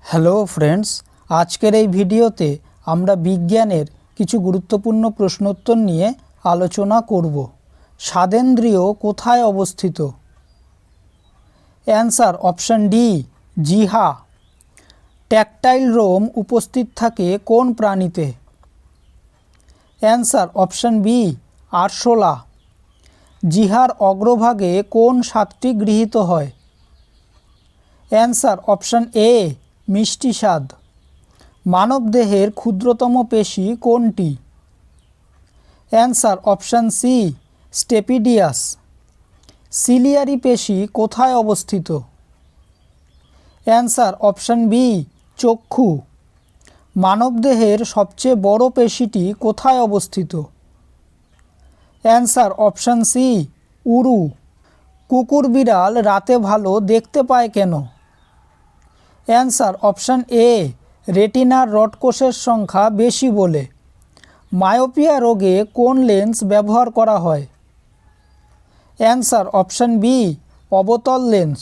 Hello friends, আজকের এই ভিডিওতে আমরা বিজ্ঞানের কিছু গুরুত্বপূর্ণ প্রশ্নোত্তর নিয়ে আলোচনা করব। স্বাদেন্দ্রিয় কোথায় অবস্থিত? অ্যান্সার অপশান ডি, জিহ্বা। ট্যাকটাইল রোম উপস্থিত থাকে কোন প্রাণীতে? অ্যান্সার অপশান বি, আরশোলা। জিহ্বার অগ্রভাগে কোন স্বাদটি গৃহীত হয়? অ্যান্সার অপশান এ, মিষ্টি স্বাদ। মানবদেহের ক্ষুদ্রতম পেশি কোনটি? Answer option C, stapedius. Ciliary পেশি কোথায় অবস্থিত? অ্যান্সার অপশান বি, চক্ষু। মানবদেহের সবচেয়ে বড় পেশিটি কোথায় অবস্থিত? অ্যান্সার অপশান সি, উরু। কুকুর বিড়াল রাতে ভালো দেখতে পায় কেন? অ্যান্সার অপশান এ, রেটিনার রডকোষের সংখ্যা বেশি বলে। মায়োপিয়া রোগে কোন লেন্স ব্যবহার করা হয়? অ্যান্সার অপশান বি, অবতল লেন্স।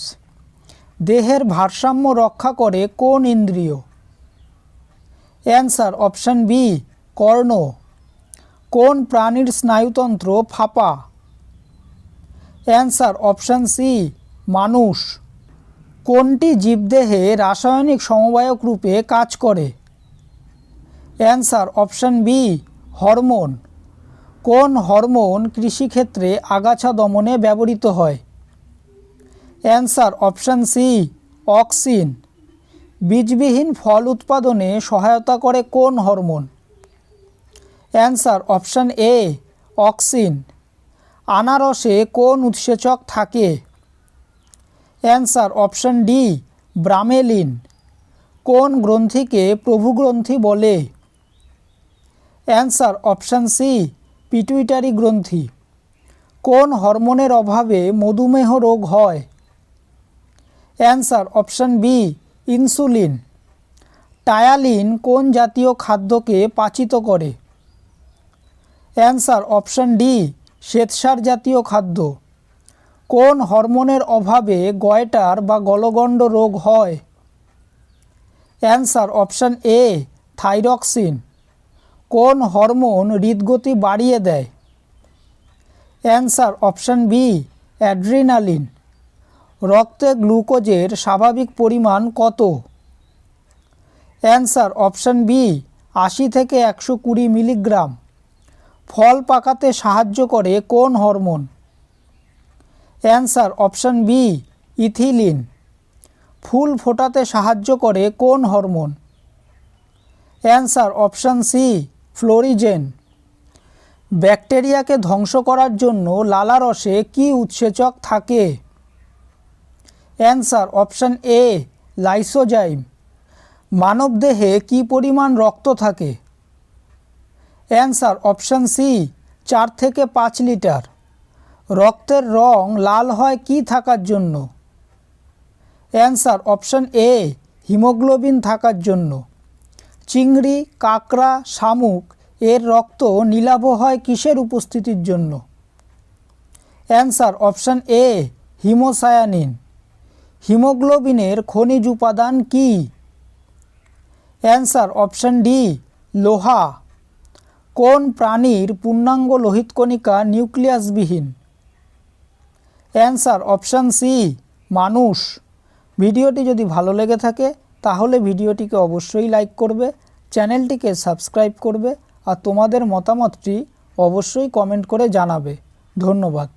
দেহের ভারসাম্য রক্ষা করে কোন ইন্দ্রিয়? অ্যান্সার অপশান বি, কর্ণ। কোন প্রাণীর স্নায়ুতন্ত্র ফাঁপা? অ্যান্সার অপশান সি, মানুষ। কোনটি জীবদেহে রাসায়নিক সমবায়ক রূপে কাজ করে? Answer option B, hormone. কোন হরমোন কৃষিক্ষেত্রে আগাছা দমনে ব্যবহৃত হয়? Answer option C, auxin. বীজবিহীন ফল উৎপাদনে সহায়তা করে কোন hormone? Answer option A, auxin. আনারসে কোন উৎসেচক থাকে? Answer option D, bromelain. কোন গ্রন্থিকে প্রভুগ্রন্থি বলে? অ্যান্সার অপশান সি, পিটুইটারি গ্রন্থি। কোন হরমোনের অভাবে মধুমেহ রোগ হয়? Answer option B, insulin. Ptyalin কোন জাতীয় খাদ্যকে পাচিত করে? অ্যান্সার অপশান ডি, শ্বেতসার জাতীয় খাদ্য। কোন হরমোনের অভাবে গয়টার বা গলগণ্ড রোগ হয়? Answer option A, thyroxine. কোন হরমোন হৃদগতি বাড়িয়ে দেয়? Answer option B, adrenaline. রক্তে গ্লুকোজের স্বাভাবিক পরিমাণ কত? অ্যান্সার অপশান বি, 80 থেকে 120 মিলিগ্রাম। ফল পাকাতে সাহায্য করে কোন hormone? Answer option B, ethylene. ফুল ফোটাতে সাহায্য করে কোন hormone? Answer option C, florigen. ব্যাকটেরিয়াকে ধ্বংস করার জন্য লালারসে কি উৎসেচক থাকে? Answer option A, lysozyme. মানবদেহে কি পরিমাণ রক্ত থাকে? অ্যান্সার অপশান সি, 4 থেকে 5 লিটার। রক্তের রং লাল হয় কি থাকার জন্য? অ্যান্সার অপশান এ, হিমোগ্লোবিন থাকার জন্য। চিংড়ি, কাঁকড়া, শামুক এর রক্ত নীলাভ হয় কিসের উপস্থিতির জন্য? Answer option A, haemocyanin. হিমোগ্লোবিনের খনিজ উপাদান কি? অ্যান্সার অপশান ডি, লোহা। কোন প্রাণীর পূর্ণাঙ্গ লোহিতকণিকা নিউক্লিয়াসবিহীন? অ্যান্সার অপশান সি, মানুষ। ভিডিওটি যদি ভালো লেগে থাকে তাহলে ভিডিওটিকে অবশ্যই লাইক করবে, চ্যানেলটিকে সাবস্ক্রাইব করবে আর তোমাদের মতামতটি অবশ্যই কমেন্ট করে জানাবে। ধন্যবাদ।